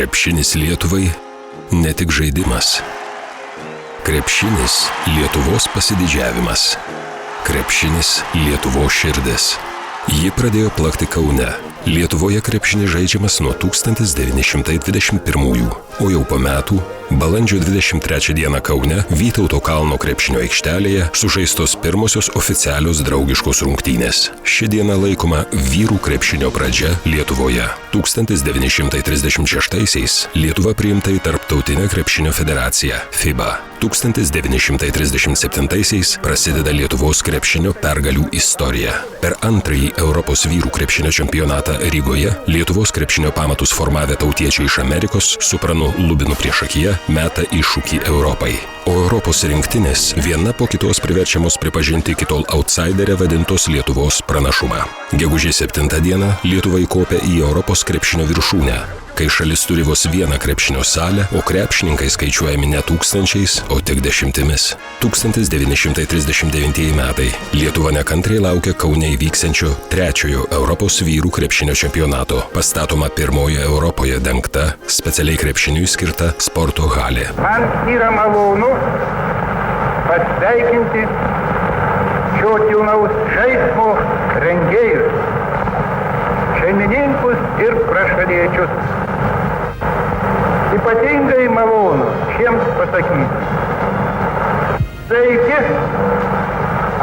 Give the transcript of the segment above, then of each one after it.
Krepšinis Lietuvai ne tik žaidimas. Krepšinis Lietuvos pasididžiavimas. Krepšinis Lietuvos širdis. Ji pradėjo plakti Kaune. Lietuvoje krepšinis žaidžiamas nuo 1921, o jau po metų, balandžio 23 dieną Kaune, Vytauto kalno krepšinio aikštelėje sužaistos pirmosios oficialios draugiškos rungtynės. Ši diena laikoma vyrų krepšinio pradžia Lietuvoje. 1936-aisiais Lietuva priimta į Tarptautinę krepšinio federaciją FIBA. 1937-aisiais prasideda Lietuvos krepšinio pergalių istorija. Per antrąjį Europos vyrų krepšinio čempionatą Rygoje Lietuvos krepšinio pamatus formavę tautiečiai iš Amerikos su Pranu Lubinu priešakyje meta iššūkį Europai. O Europos rinktinės viena po kitos priverčiamos pripažinti iki tol outsiderę vadintos Lietuvos pranašumą. Gegužės 7 dieną Lietuva įkopė į Europos krepšinio viršūnę, kai šalis turi vos vieną krepšinio salę, o krepšininkai skaičiuojami ne tūkstančiais, o tik dešimtimis. 1939 metai. Lietuva nekantriai laukia Kaune įvyksiančio trečiojo Europos vyrų krepšinio čempionato. Pastatoma pirmoji Europoje dengta, specialiai krepšiniui skirta sporto halė. Man yra malonu pasveikinti šio kilnaus žaismo rengėjus, šeimininkus ir prašaliečius. Ypatingai malonu šiems pasakyti. Sveiki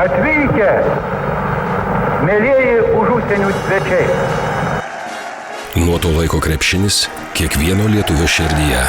atvykę, mielieji užsienio svečiai. Nuo to laiko krepšinis kiekvieno lietuvio širdyje.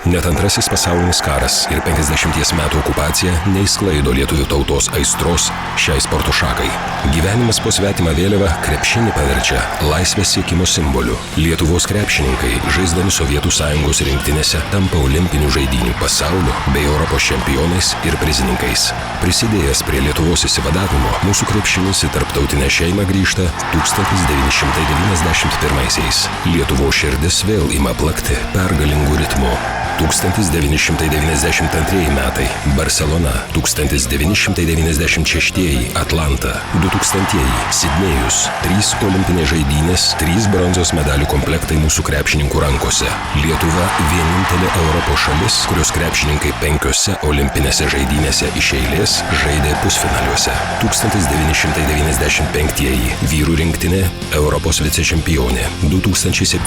Net antrasis pasaulinis karas ir 50 metų okupacija neįsklaido lietuvių tautos aistros šiai sporto šakai. Gyvenimas po svetimą vėliavą krepšinį paverčia laisvės siekimo simboliu. Lietuvos krepšininkai, žaisdami Sovietų Sąjungos rinktinėse, tampa olimpinių žaidynių pasaulio bei Europos čempionais ir prizininkais. Prisidėjęs prie Lietuvos įsivadavimo, mūsų krepšinis į tarptautinę šeimą grįžta 1991-aisiais. Lietuvos širdis vėl ima plakti pergalingu ritmu. 1992 metai Barselona, 1996 Atlanta, 2000 Sidnėjus, 3 olimpinės žaidynės, 3 bronzos medalių komplektai mūsų krepšininkų rankose. Lietuva vienintelė Europos šalis, kurios krepšininkai 5 olimpinėse žaidynėse iš eilės žaidė pusfinaliuose. 1995 vyrų rinktinė Europos vicečempionė, 2007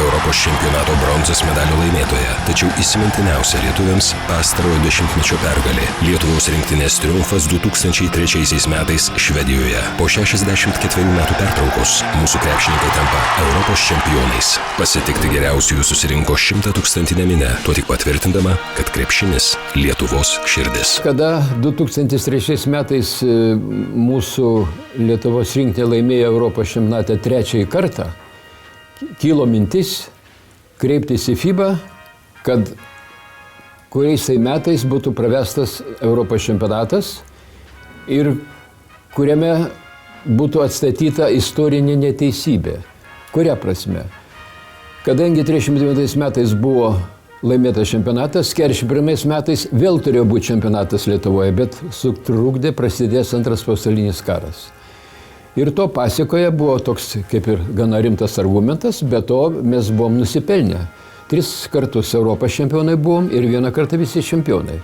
Europos čempionato bronzos medalių laimėtoja. Tačiau įsimintiniausia lietuviams pastarojo dešimtmečio pergalė – Lietuvos rinktinės triumfas 2003 metais Švedijoje. Po 64 metų pertraukos mūsų krepšininkai tampa Europos čempionais. Pasitikti geriausiųjų susirinko 100-tūkstantinė minia, tuo tik patvirtindama, kad krepšinis Lietuvos širdis. Kada 2003 metais mūsų Lietuvos rinktinė laimėjo Europos čempionatą trečiąjį kartą, kilo mintis kreiptis į FIBA, kad kuriais tai metais būtų pravestas Europos čempionatas ir kuriame būtų atstatyta istorinė neteisybė. Kuria prasme? Kadangi 39 metais buvo laimėtas čempionatas, 41 metais vėl turėjo būti čempionatas Lietuvoje, bet sutrukdė prasidės antras pasaulinis karas. Ir to pasiekoje buvo toks kaip ir gana rimtas argumentas, bet to mes buvom nusipelnę. 3 kartus Europos čempionai buvom ir 1 kartą visi čempionai.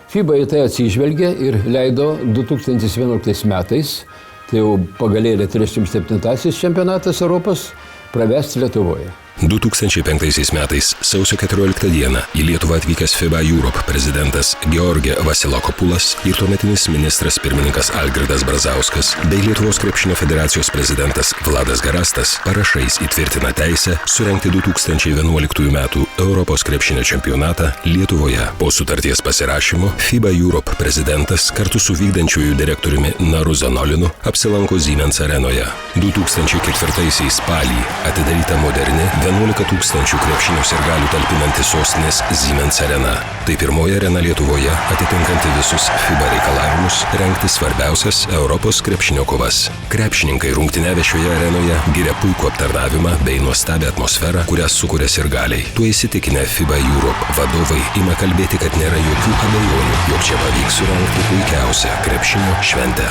FIBA į tai atsižvelgė ir leido 2011 metais, tai jau pagalėlė 37 čempionatas Europos, pravesti Lietuvoje. 2005 metais sausio 14 dieną į Lietuvą atvykęs FIBA Europe prezidentas George Vasilakopulas ir tuometinis ministras pirmininkas Algirdas Brazauskas bei Lietuvos krepšinio federacijos prezidentas Vladas Garastas parašais įtvirtina teisę surengti 2011 metų Europos krepšinio čempionatą Lietuvoje. Po sutarties pasirašymo FIBA Europe prezidentas kartu su vykdančiųjų direktoriumi Naru Zanolinu apsilanko Siemens arenoje. 2004 spalį atidaryta moderni 11 tūkstančių krepšinio sirgalių talpinanti sostinės Siemens arena. Tai pirmoji arena Lietuvoje atitinkanti visus FIBA reikalavimus rengti svarbiausias Europos krepšinio kovas. Krepšininkai rungtyniavę šioje arenoje giria puikų aptarnavimą bei nuostabią atmosferą, kurią sukuria sirgaliai. Tuo įsitikinę FIBA Europe vadovai ima kalbėti, kad nėra jokių abejonių, jog čia pavyks surengti puikiausią krepšinio šventę.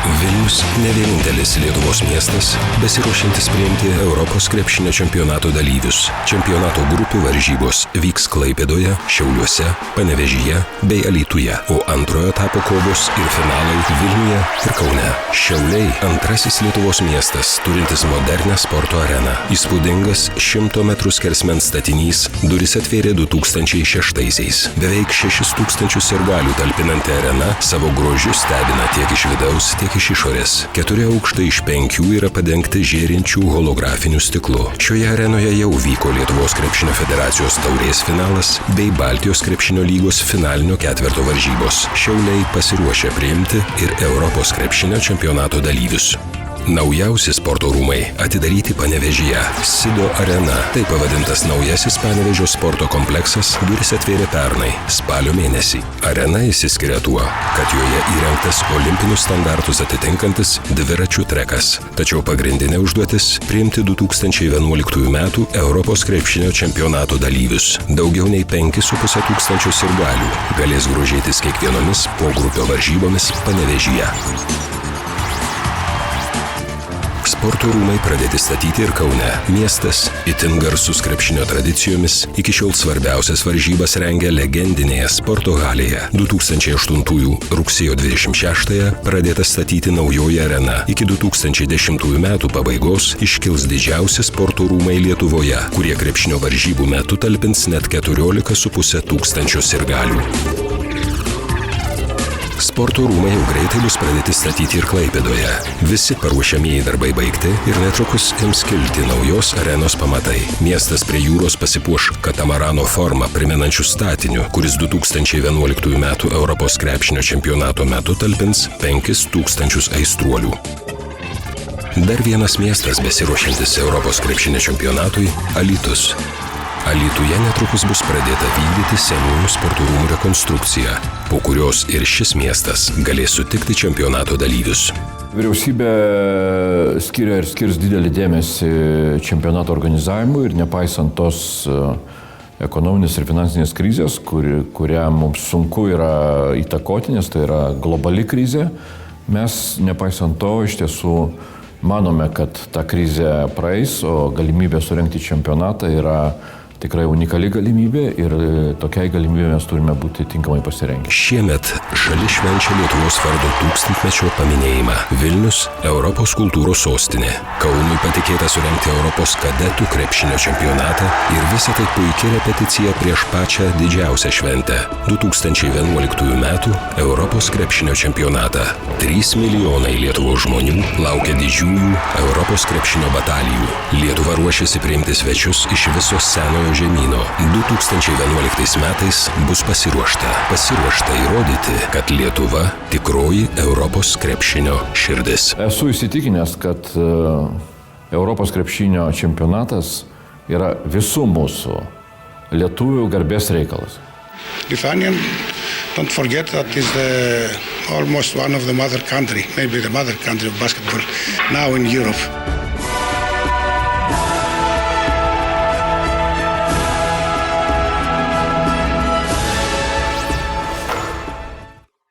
Vilnius ne vienintelis Lietuvos miestas, besiruošiantis priimti Europos krepšinio čempionato dalyvius. Čempionato grupių varžybos vyks Klaipėdoje, Šiauliuose, Panevėžyje bei Alytuje, o antrojo etapo kovos ir finalai Vilniuje ir Kaune. Šiauliai – antrasis Lietuvos miestas, turintis modernę sporto areną. Įspūdingas 100 metrų skersmens statinys duris atvėrė 2006-aisiais. Beveik 6000 sirgalių talpinanti arena savo grožiu stebina tiek iš vidaus, tiek iš išorės. 4 aukštai iš 5 yra padengti žėrinčių holografinių stiklų. Šioje arenoje jau vyko Lietuvos krepšinio federacijos taurės finalas bei Baltijos krepšinio lygos finalinio ketverto varžybos. Šiauliai pasiruošę priimti ir Europos krepšinio čempionato dalyvius. Naujausi sporto rūmai atidaryti Panevėžyje. Sido arena, taip pavadintas naujasis Panevėžio sporto kompleksas, duris atvėrė pernai, spalio mėnesį. Arena išsiskiria tuo, kad joje įrengtas olimpinius standartus atitinkantis dviračių trekas. Tačiau pagrindinė užduotis – priimti 2011 metų Europos krepšinio čempionato dalyvius. Daugiau nei 5,5 tūkstančio sirgalių galės grožėtis kiekvienomis pogrupio varžybomis Panevėžyje. Sporto rūmai pradėti statyti ir Kaune. Miestas, itin garsus krepšinio tradicijomis, iki šiol svarbiausias varžybas rengia legendinėje sporto halėje. 2008 rugsėjo 26-ąją pradėta statyti naujoji arena. Iki 2010 metų pabaigos iškils didžiausi sporto rūmai Lietuvoje, kurie krepšinio varžybų metu talpins net 14,5 tūkstančio sirgalių. Sporto rūmai jau greitai bus pradėti statyti ir Klaipėdoje. Visi paruošiamieji darbai baigti ir netrukus ims kilti naujos arenos pamatai. Miestas prie jūros pasipuoš katamarano formą primenančių statinių, kuris 2011 metų Europos krepšinio čempionato metu talpins 5000 aistruolių. Dar vienas miestas besiruošiantis Europos krepšinio čempionatui – Alytus. Alytuje netrukus bus pradėta vykdyti senųjų sporto rūmų rekonstrukciją, po kurios ir šis miestas galės sutikti čempionato dalyvius. Vyriausybė skiria ir skirs didelį dėmesį čempionato organizavimui ir nepaisant tos ekonominės ir finansinės krizės, kurią mums sunku yra įtakoti, nes tai yra globali krizė, mes nepaisant to iš tiesų manome, kad ta krizė praeis, o galimybė surengti čempionatą yra tikrai unikali galimybė ir tokiai galimybė mes turime būti tinkamai pasirengę. Šiemet šalis švenčia Lietuvos vardo 1000-mečio paminėjimą. Vilnius – Europos kultūros sostinė. Kaunui patikėta surengti Europos kadetų krepšinio čempionatą ir visa tai puikia repeticija prieš pačią didžiausią šventę – 2011 metų Europos krepšinio čempionatą. 3 milijonai Lietuvos žmonių laukia didžiųjų Europos krepšinio batalijų. Lietuva ruošiasi priimti svečius iš viso senojo žemyno. 2011 metais bus pasiruošta įrodyti, kad Lietuva tikroji Europos krepšinio širdis. Esu įsitikinęs, kad Europos krepšinio čempionatas yra visų mūsų lietuvių garbės reikalas. Lithuanian, don't forget that is almost one of the mother country, maybe the mother country of basketball now in Europe.